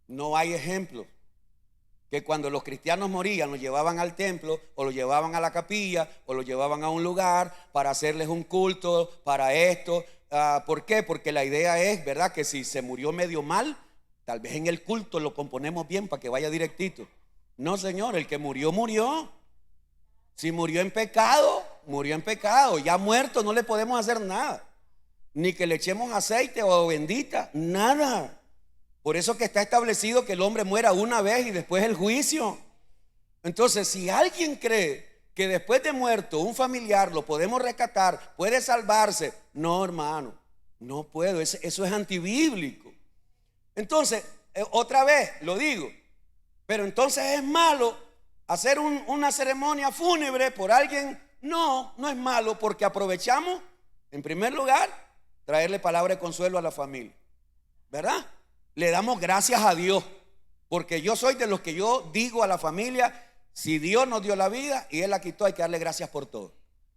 no hay ejemplos. Que cuando los cristianos morían los llevaban al templo o los llevaban a la capilla o los llevaban a un lugar para hacerles un culto para esto. ¿Por qué? Porque la idea es, ¿verdad?, que si se murió medio mal, tal vez en el culto lo componemos bien para que vaya directito. No, señor, el que murió, murió. Si murió en pecado, murió en pecado. Ya muerto no le podemos hacer nada. Ni que le echemos aceite o agua bendita, nada. Por eso que está establecido que el hombre muera una vez y después el juicio. Entonces, si alguien cree que después de muerto un familiar lo podemos rescatar, puede salvarse, no, hermano, no puedo, eso es antibíblico. Entonces, otra vez lo digo, pero entonces es malo hacer una ceremonia fúnebre por alguien. No, no es malo, porque aprovechamos, en primer lugar, traerle palabra de consuelo a la familia, ¿verdad? Le damos gracias a Dios, porque yo soy de los que yo digo a la familia, si Dios nos dio la vida y Él la quitó, hay que darle gracias por todo.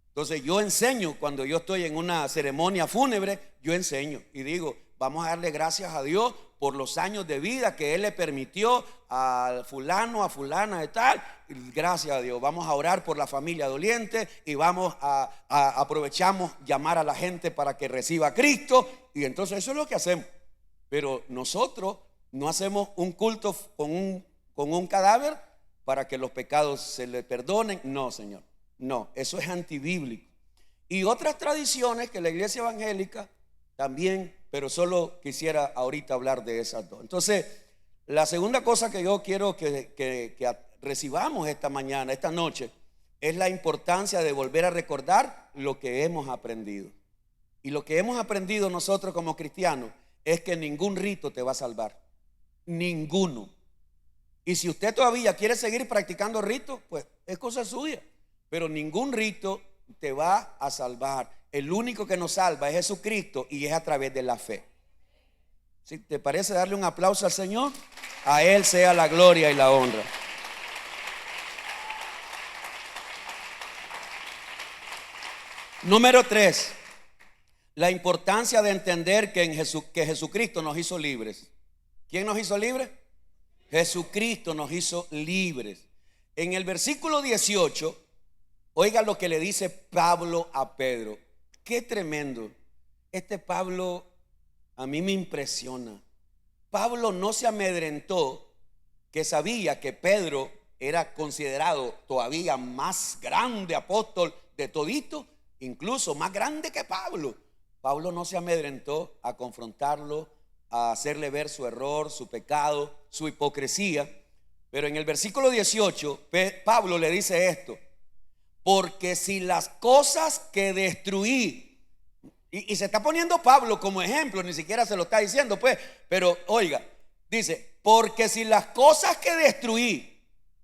Entonces yo enseño, cuando yo estoy en una ceremonia fúnebre, yo enseño y digo, vamos a darle gracias a Dios por los años de vida que Él le permitió a fulano, a fulana de tal. Gracias a Dios, vamos a orar por la familia doliente y vamos aprovechamos llamar a la gente para que reciba a Cristo. Y entonces eso es lo que hacemos. Pero nosotros no hacemos un culto con un cadáver para que los pecados se le perdonen. No, Señor, no, eso es antibíblico. Y otras tradiciones que la iglesia evangélica también, pero solo quisiera ahorita hablar de esas dos. Entonces, la segunda cosa que yo quiero que recibamos esta mañana, esta noche, es la importancia de volver a recordar lo que hemos aprendido. Y lo que hemos aprendido nosotros como cristianos es que ningún rito te va a salvar, ninguno. Y si usted todavía quiere seguir practicando ritos, pues es cosa suya, pero ningún rito te va a salvar. El único que nos salva es Jesucristo, y es a través de la fe. ¿Sí? ¿Te parece darle un aplauso al Señor? A Él sea la gloria y la honra. Número 3. La importancia de entender que Jesucristo nos hizo libres. ¿Quién nos hizo libres? Jesucristo nos hizo libres. En el versículo 18, oiga lo que le dice Pablo a Pedro. Qué tremendo. Este Pablo a mí me impresiona. Pablo no se amedrentó, que sabía que Pedro era considerado todavía más grande apóstol de todito, incluso más grande que Pablo. Pablo no se amedrentó a confrontarlo, a hacerle ver su error, su pecado, su hipocresía. Pero en el versículo 18, Pablo le dice esto: porque si las cosas que destruí, y se está poniendo Pablo como ejemplo, ni siquiera se lo está diciendo pues, pero oiga, dice, porque si las cosas que destruí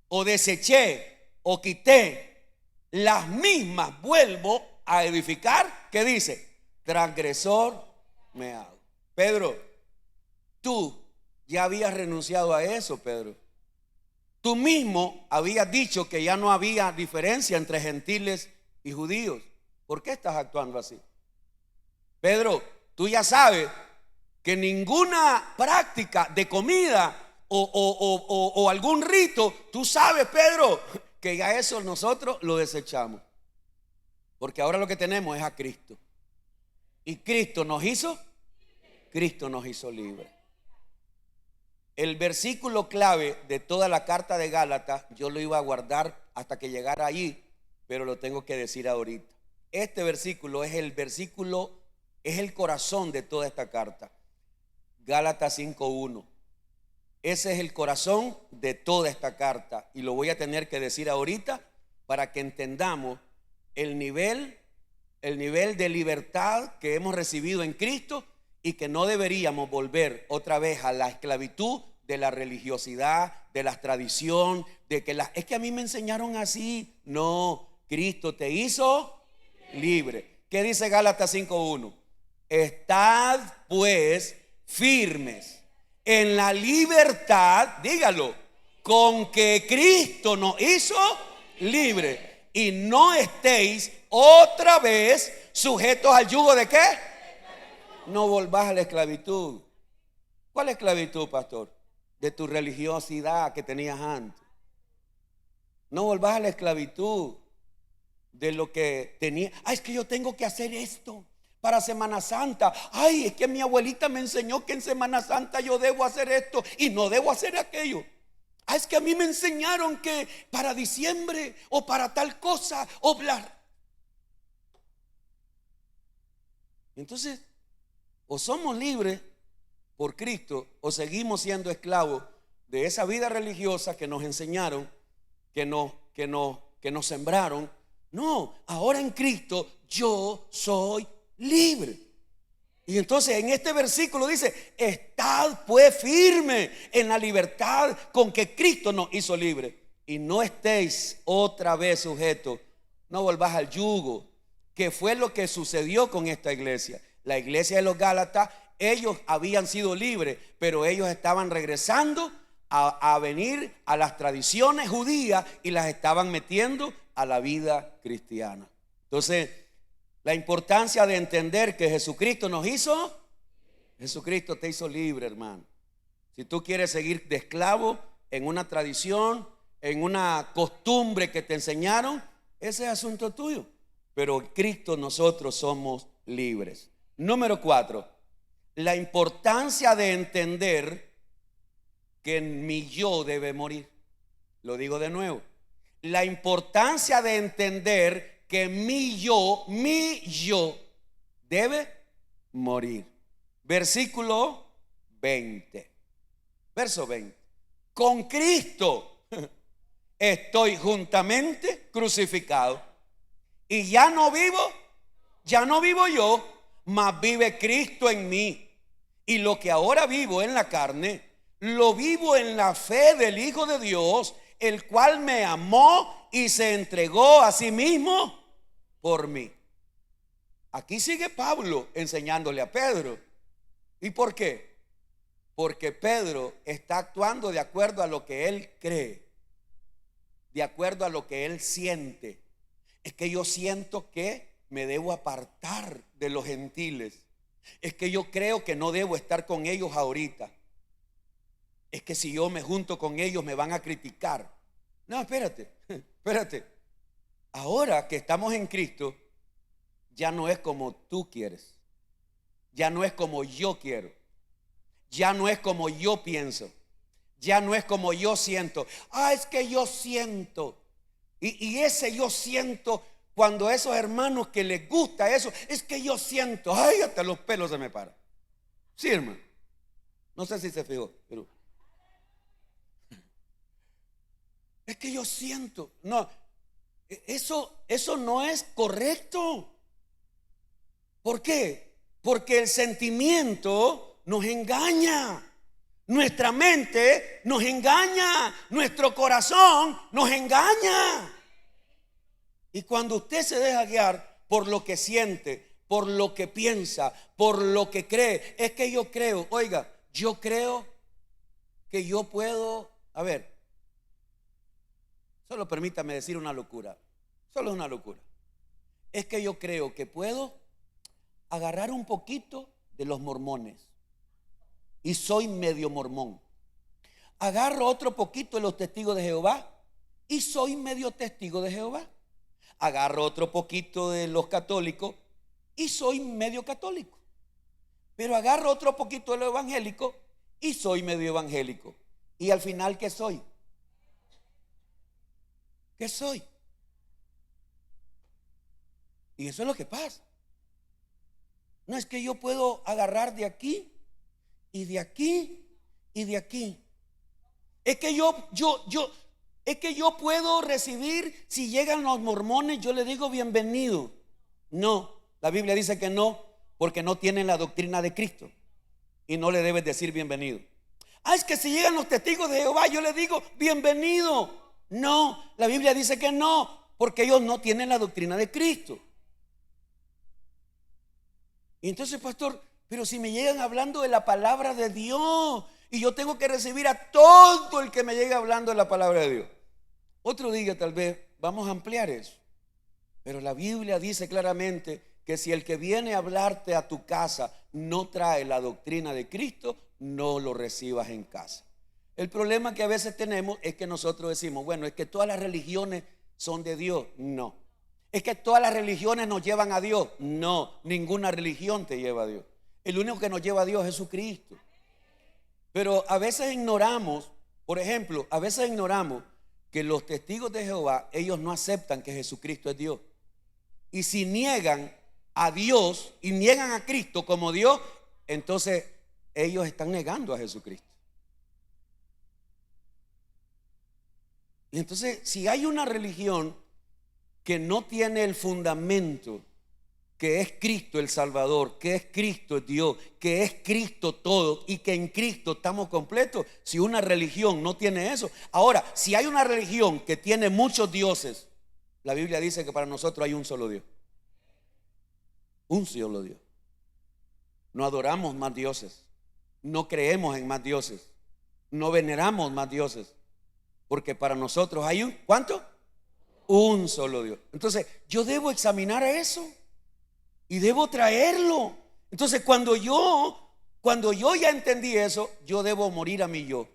o deseché o quité, las mismas vuelvo a edificar. ¿Qué dice? Transgresor me hago. Pedro, tú ya habías renunciado a eso, Pedro. Tú mismo habías dicho que ya no había diferencia entre gentiles y judíos. ¿Por qué estás actuando así? Pedro, tú ya sabes que ninguna práctica de comida o algún rito, tú sabes, Pedro, que ya eso nosotros lo desechamos. Porque ahora lo que tenemos es a Cristo. Y Cristo nos hizo libres. El versículo clave de toda la carta de Gálatas, yo lo iba a guardar hasta que llegara allí, pero lo tengo que decir ahorita. Este versículo es el corazón de toda esta carta. Gálatas 5:1. Ese es el corazón de toda esta carta y lo voy a tener que decir ahorita para que entendamos el nivel de libertad que hemos recibido en Cristo y que no deberíamos volver otra vez a la esclavitud de la religiosidad, de la tradición, es que a mí me enseñaron así. No, Cristo te hizo libre. ¿Qué dice Gálatas 5:1? Estad pues firmes en la libertad, dígalo, con que Cristo nos hizo libre, y no estéis otra vez sujetos al yugo de ¿qué? No volvás a la esclavitud. ¿Cuál esclavitud, pastor? De tu religiosidad que tenías antes. No volvás a la esclavitud de lo que tenía. Es que yo tengo que hacer esto para Semana Santa. Es que mi abuelita me enseñó que en Semana Santa yo debo hacer esto y no debo hacer aquello. Es que a mí me enseñaron que para diciembre o para tal cosa o bla. Entonces, o somos libres por Cristo o seguimos siendo esclavos de esa vida religiosa que nos enseñaron, que nos sembraron. No, ahora en Cristo yo soy libre. Y entonces en este versículo dice: estad pues firme en la libertad con que Cristo nos hizo libre, y no estéis otra vez sujetos, no volvás al yugo, que fue lo que sucedió con esta iglesia. La iglesia de los Gálatas, ellos habían sido libres, pero ellos estaban regresando a venir a las tradiciones judías y las estaban metiendo a la vida cristiana. Entonces, la importancia de entender que Jesucristo te hizo libre, hermano. Si tú quieres seguir de esclavo en una tradición, en una costumbre que te enseñaron, ese es asunto tuyo. Pero en Cristo nosotros somos libres. Número 4, la importancia de entender que mi yo debe morir. Lo digo de nuevo. La importancia de entender que mi yo debe morir. Versículo 20. Verso 20. Con Cristo estoy juntamente crucificado, y ya no vivo yo, mas vive Cristo en mí. Y lo que ahora vivo en la carne, lo vivo en la fe del Hijo de Dios, el cual me amó y se entregó a sí mismo por mí. Aquí sigue Pablo enseñándole a Pedro. ¿Y por qué? Porque Pedro está actuando de acuerdo a lo que él cree, de acuerdo a lo que él siente. Es que yo siento que me debo apartar de los gentiles. Es que yo creo que no debo estar con ellos ahorita. Es que si yo me junto con ellos me van a criticar. No, espérate. Ahora que estamos en Cristo, ya no es como tú quieres. Ya no es como yo quiero. Ya no es como yo pienso. Ya no es como yo siento. Es que yo siento. Y ese yo siento, cuando a esos hermanos que les gusta eso, es que yo siento. Hasta los pelos se me paran. Sí, hermano. No sé si se fijó, pero es que yo siento. No, eso no es correcto. ¿Por qué? Porque el sentimiento nos engaña. Nuestra mente nos engaña. Nuestro corazón nos engaña. Y cuando usted se deja guiar por lo que siente, por lo que piensa, por lo que cree, es que yo creo, oiga, yo creo que yo puedo, a ver, solo permítame decir una locura, solo una locura. Es que yo creo que puedo agarrar un poquito de los mormones y soy medio mormón. Agarro otro poquito de los testigos de Jehová y soy medio testigo de Jehová. Agarro otro poquito de los católicos y soy medio católico. Pero agarro otro poquito de los evangélicos y soy medio evangélico. Y al final, ¿qué soy? ¿Qué soy? Y eso es lo que pasa. No es que yo puedo agarrar de aquí y de aquí y de aquí. Es que es que yo puedo recibir, si llegan los mormones, yo les digo bienvenido. No, la Biblia dice que no, porque no tienen la doctrina de Cristo y no le debes decir bienvenido. Ah, es que si llegan los testigos de Jehová, yo les digo bienvenido. No, la Biblia dice que no, porque ellos no tienen la doctrina de Cristo. Y entonces, pastor, pero si me llegan hablando de la palabra de Dios y yo tengo que recibir a todo el que me llegue hablando de la palabra de Dios. Otro día tal vez vamos a ampliar eso. Pero la Biblia dice claramente que si el que viene a hablarte a tu casa no trae la doctrina de Cristo, no lo recibas en casa. El problema que a veces tenemos es que nosotros decimos, bueno, es que todas las religiones son de Dios. No. Es que todas las religiones nos llevan a Dios. No, ninguna religión te lleva a Dios. El único que nos lleva a Dios es Jesucristo. Pero a veces ignoramos, por ejemplo, a veces ignoramos que los testigos de Jehová, ellos no aceptan que Jesucristo es Dios. Y si niegan a Dios y niegan a Cristo como Dios, entonces ellos están negando a Jesucristo. Y entonces, si hay una religión que no tiene el fundamento, que es Cristo el Salvador, que es Cristo Dios, que es Cristo todo y que en Cristo estamos completos, si una religión no tiene eso. Ahora, si hay una religión que tiene muchos dioses, la Biblia dice que para nosotros hay un solo Dios. Un solo Dios. No adoramos más dioses, no creemos en más dioses, no veneramos más dioses, porque para nosotros hay un, ¿cuánto? Un solo Dios. Entonces yo debo examinar eso y debo traerlo. Entonces cuando yo ya entendí eso, yo debo morir a mí yo.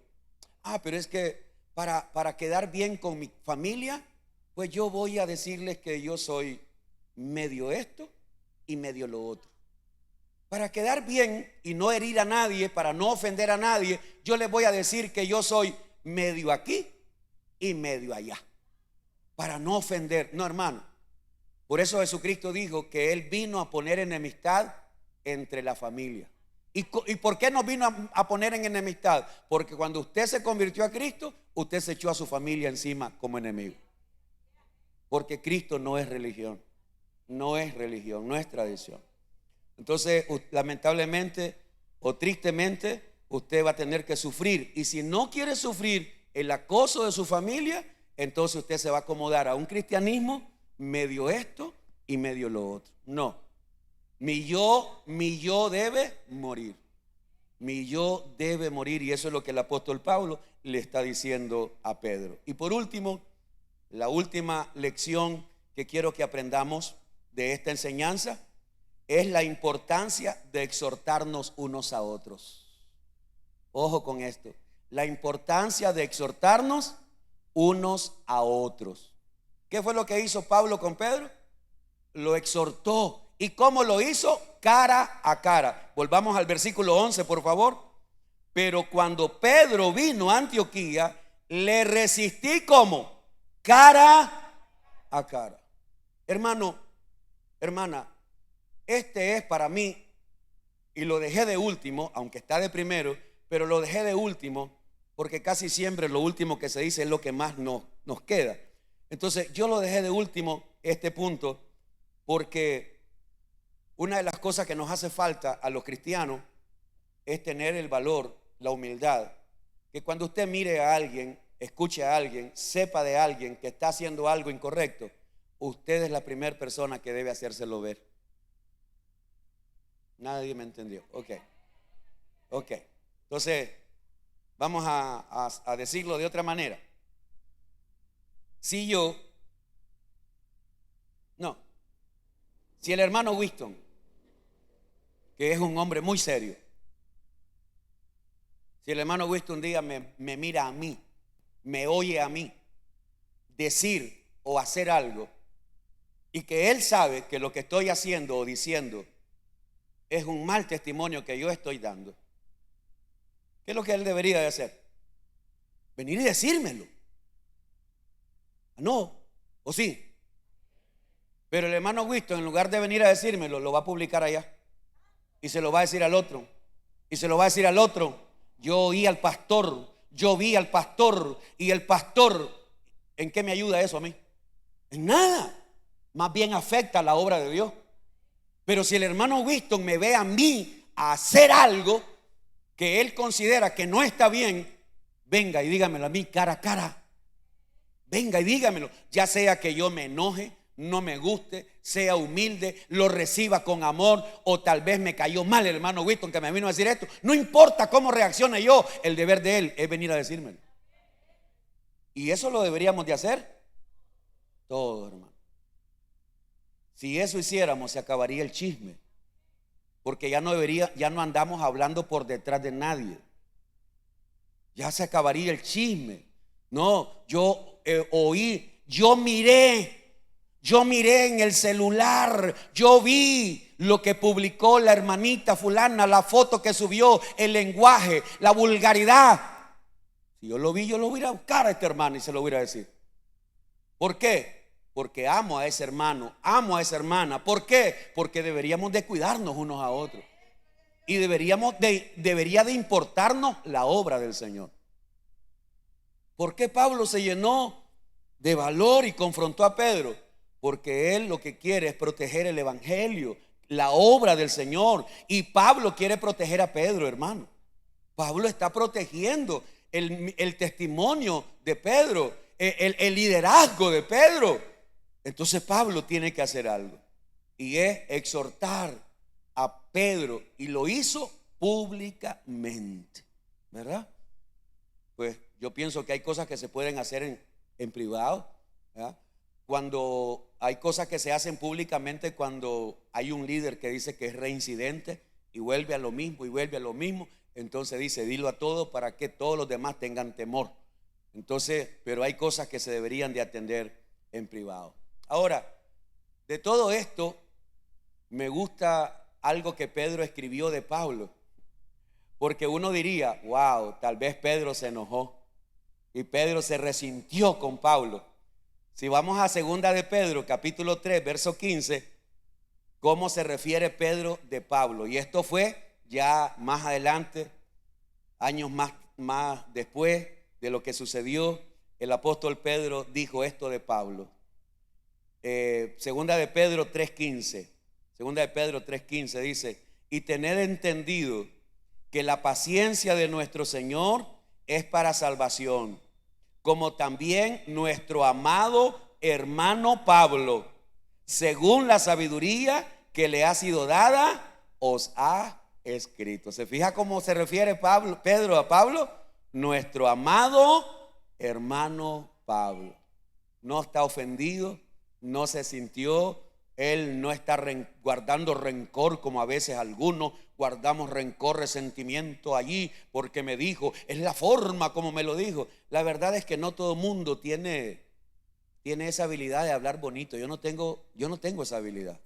Ah, pero es que para quedar bien con mi familia, pues yo voy a decirles que yo soy medio esto y medio lo otro. Para quedar bien y no herir a nadie, para no ofender a nadie, yo les voy a decir que yo soy medio aquí y medio allá, para no ofender. No, hermano. Por eso Jesucristo dijo que Él vino a poner enemistad entre la familia. ¿Y por qué nos vino a poner en enemistad? Porque cuando usted se convirtió a Cristo, usted se echó a su familia encima como enemigo. Porque Cristo no es religión, no es religión, no es tradición. Entonces, lamentablemente o tristemente, usted va a tener que sufrir. Y si no quiere sufrir el acoso de su familia, entonces usted se va a acomodar a un cristianismo medio esto y medio lo otro. No, mi yo debe morir. Mi yo debe morir, y eso es lo que el apóstol Pablo le está diciendo a Pedro. Y por último, la última lección que quiero que aprendamos de esta enseñanza es la importancia de exhortarnos unos a otros. Ojo con esto, la importancia de exhortarnos unos a otros. ¿Qué fue lo que hizo Pablo con Pedro? Lo exhortó. ¿Y cómo lo hizo? Cara a cara. Volvamos al versículo 11, por favor. Pero cuando Pedro vino a Antioquía, le resistí como cara a cara. Hermano, hermana, este es para mí, y lo dejé de último, aunque está de primero, pero lo dejé de último porque casi siempre lo último que se dice es lo que más nos queda. Entonces yo lo dejé de último, este punto, porque una de las cosas que nos hace falta a los cristianos es tener el valor, la humildad, que cuando usted mire a alguien, escuche a alguien, sepa de alguien que está haciendo algo incorrecto, usted es la primera persona que debe hacérselo ver. Nadie me entendió. Ok. Entonces, vamos a decirlo de otra manera. Si el hermano Winston, que es un hombre muy serio, si el hermano Winston un día me mira a mí, me oye a mí decir o hacer algo, y que él sabe que lo que estoy haciendo o diciendo es un mal testimonio que yo estoy dando, ¿qué es lo que él debería de hacer? Venir y decírmelo. No, ¿o sí? Pero el hermano Winston, en lugar de venir a decírmelo, lo va a publicar allá y se lo va a decir al otro y se lo va a decir al otro. Yo oí al pastor, yo vi al pastor, y el pastor, ¿en qué me ayuda eso a mí? En nada. Más bien afecta la obra de Dios. Pero si el hermano Winston me ve a mí a hacer algo que él considera que no está bien, venga y dígamelo a mí cara a cara. Venga y dígamelo, ya sea que yo me enoje, no me guste, sea humilde, lo reciba con amor, o tal vez me cayó mal el hermano Winston que me vino a decir esto. No importa cómo reaccione yo, el deber de él es venir a decírmelo. Y eso lo deberíamos de hacer todos, hermano. Si eso hiciéramos, se acabaría el chisme, porque ya no andamos hablando por detrás de nadie. Ya se acabaría el chisme. No, yo oí, yo miré en el celular, yo vi lo que publicó la hermanita fulana, la foto que subió, el lenguaje, la vulgaridad. Si yo lo vi, yo lo voy a buscar a este hermano y se lo voy a decir. ¿Por qué? Porque amo a ese hermano, amo a esa hermana. ¿Por qué? Porque deberíamos de cuidarnos unos a otros. Y debería de importarnos la obra del Señor. ¿Por qué Pablo se llenó de valor y confrontó a Pedro? Porque él lo que quiere es proteger el evangelio, la obra del Señor. Y Pablo quiere proteger a Pedro, hermano. Pablo está protegiendo el testimonio de Pedro, el liderazgo de Pedro. Entonces Pablo tiene que hacer algo, y es exhortar a Pedro, y lo hizo públicamente, ¿verdad? Pues yo pienso que hay cosas que se pueden hacer en privado, ¿verdad? Cuando hay cosas que se hacen públicamente, cuando hay un líder que dice que es reincidente y vuelve a lo mismo y vuelve a lo mismo, entonces dice, dilo a todos para que todos los demás tengan temor. Entonces, pero hay cosas que se deberían de atender en privado. Ahora, de todo esto, me gusta algo que Pedro escribió de Pablo, porque uno diría, wow, tal vez Pedro se enojó y Pedro se resintió con Pablo. Si vamos a segunda de Pedro, capítulo 3, verso 15, cómo se refiere Pedro de Pablo. Y esto fue ya más adelante, años más después de lo que sucedió. El apóstol Pedro dijo esto de Pablo. Segunda de Pedro 3:15. Segunda de Pedro 3:15 dice: y tened entendido que la paciencia de nuestro Señor es para salvación, como también nuestro amado hermano Pablo, según la sabiduría que le ha sido dada, os ha escrito. ¿Se fija cómo se refiere Pedro a Pablo? Nuestro amado hermano Pablo. No está ofendido, no se sintió, él no está guardando rencor como a veces algunos guardamos rencor, resentimiento allí porque me dijo, es la forma como me lo dijo. La verdad es que no todo mundo tiene esa habilidad de hablar bonito. Yo no tengo esa habilidad.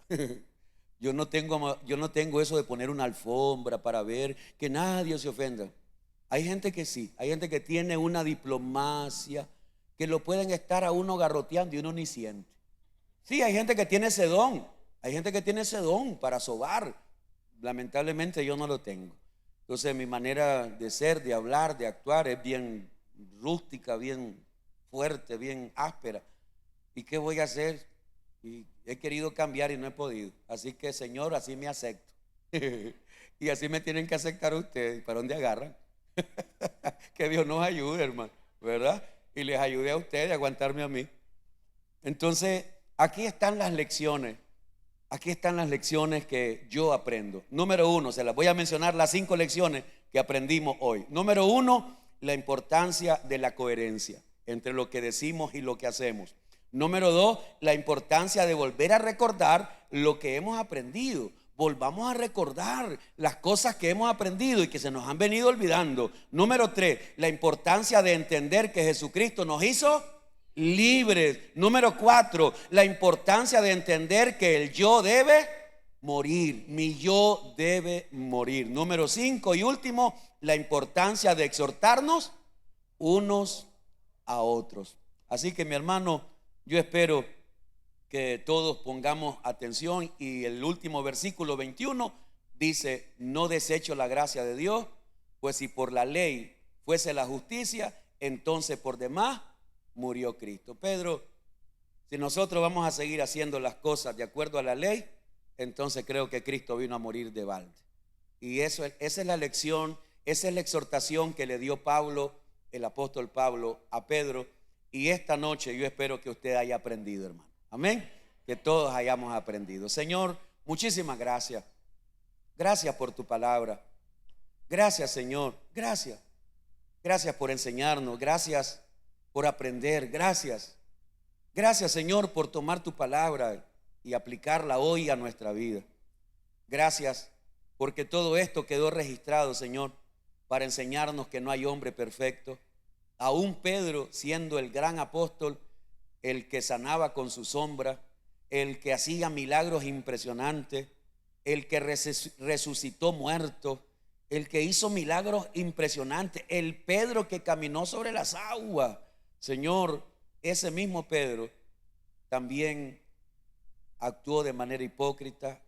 Yo no tengo eso de poner una alfombra para ver que nadie se ofenda. Hay gente que sí, hay gente que tiene una diplomacia que lo pueden estar a uno garroteando y uno ni siente. Sí, hay gente que tiene ese don, para sobar. Lamentablemente yo no lo tengo. Entonces mi manera de ser, de hablar, de actuar es bien rústica, bien fuerte, bien áspera. ¿Y qué voy a hacer? Y he querido cambiar y no he podido. Así que, Señor, así me acepto. Y así me tienen que aceptar ustedes. ¿Para dónde agarran? Que Dios nos ayude, hermano, ¿verdad? Y les ayude a ustedes a aguantarme a mí. Entonces, aquí están las lecciones. Aquí están las lecciones que yo aprendo. Número 1, se las voy a mencionar, las 5 lecciones que aprendimos hoy. Número 1, la importancia de la coherencia entre lo que decimos y lo que hacemos. Número 2, la importancia de volver a recordar lo que hemos aprendido. Volvamos a recordar las cosas que hemos aprendido y que se nos han venido olvidando. Número 3, la importancia de entender que Jesucristo nos hizo libres. Número 4, la importancia de entender que el yo debe morir. Mi yo debe morir. Número 5 y último, la importancia de exhortarnos unos a otros. Así que, mi hermano, yo espero que todos pongamos atención. Y el último versículo 21 dice: no desecho la gracia de Dios, pues si por la ley fuese la justicia, entonces por demás murió Cristo. Pedro, si nosotros vamos a seguir haciendo las cosas de acuerdo a la ley, entonces creo que Cristo vino a morir de balde. Y esa es la lección, esa es la exhortación que le dio Pablo, el apóstol Pablo, a Pedro. Y esta noche yo espero que usted haya aprendido, hermano. Amén. Que todos hayamos aprendido. Señor, muchísimas gracias. Gracias por tu palabra. Gracias, Señor. Gracias. Gracias por enseñarnos. Gracias por aprender. Gracias. Gracias, Señor, por tomar tu palabra y aplicarla hoy a nuestra vida. Gracias porque todo esto quedó registrado, Señor, para enseñarnos que no hay hombre perfecto. Aún Pedro, siendo el gran apóstol, el que sanaba con su sombra, el que hacía milagros impresionantes, el que resucitó muertos, el que hizo milagros impresionantes, el Pedro que caminó sobre las aguas. Señor, ese mismo Pedro también actuó de manera hipócrita,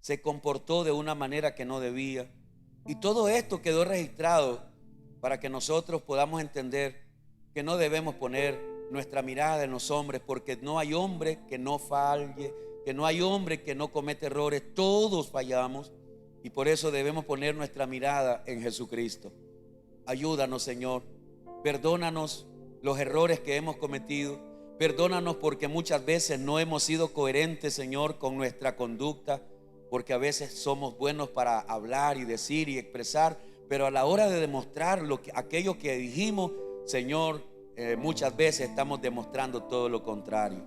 se comportó de una manera que no debía. Y todo esto quedó registrado para que nosotros podamos entender que no debemos poner nuestra mirada en los hombres, porque no hay hombre que no falle, que no hay hombre que no comete errores. Todos fallamos y por eso debemos poner nuestra mirada en Jesucristo. Ayúdanos, Señor. Perdónanos los errores que hemos cometido. Perdónanos porque muchas veces no hemos sido coherentes, Señor, con nuestra conducta, porque a veces somos buenos para hablar y decir y expresar, pero a la hora de demostrar aquello que dijimos, Señor, muchas veces estamos demostrando todo lo contrario.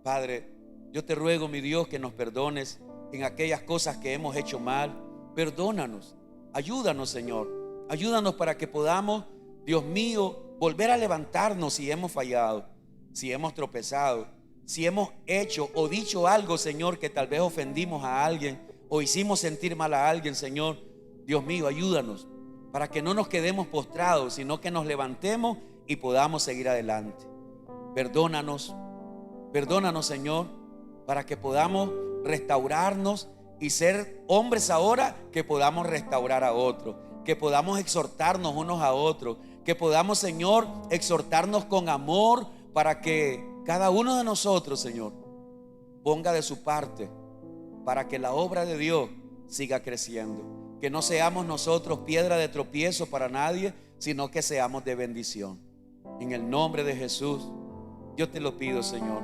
Padre, yo te ruego, mi Dios, que nos perdones en aquellas cosas que hemos hecho mal. Perdónanos, ayúdanos, Señor. Ayúdanos para que podamos, Dios mío, volver a levantarnos si hemos fallado, si hemos tropezado, si hemos hecho o dicho algo, Señor, que tal vez ofendimos a alguien o hicimos sentir mal a alguien, Señor. Dios mío, ayúdanos para que no nos quedemos postrados, sino que nos levantemos y podamos seguir adelante. Perdónanos, perdónanos, Señor, para que podamos restaurarnos y ser hombres ahora que podamos restaurar a otros, que podamos exhortarnos unos a otros, que podamos, Señor, exhortarnos con amor para que cada uno de nosotros, Señor, ponga de su parte para que la obra de Dios siga creciendo. Que no seamos nosotros piedra de tropiezo para nadie, sino que seamos de bendición. En el nombre de Jesús, yo te lo pido, Señor.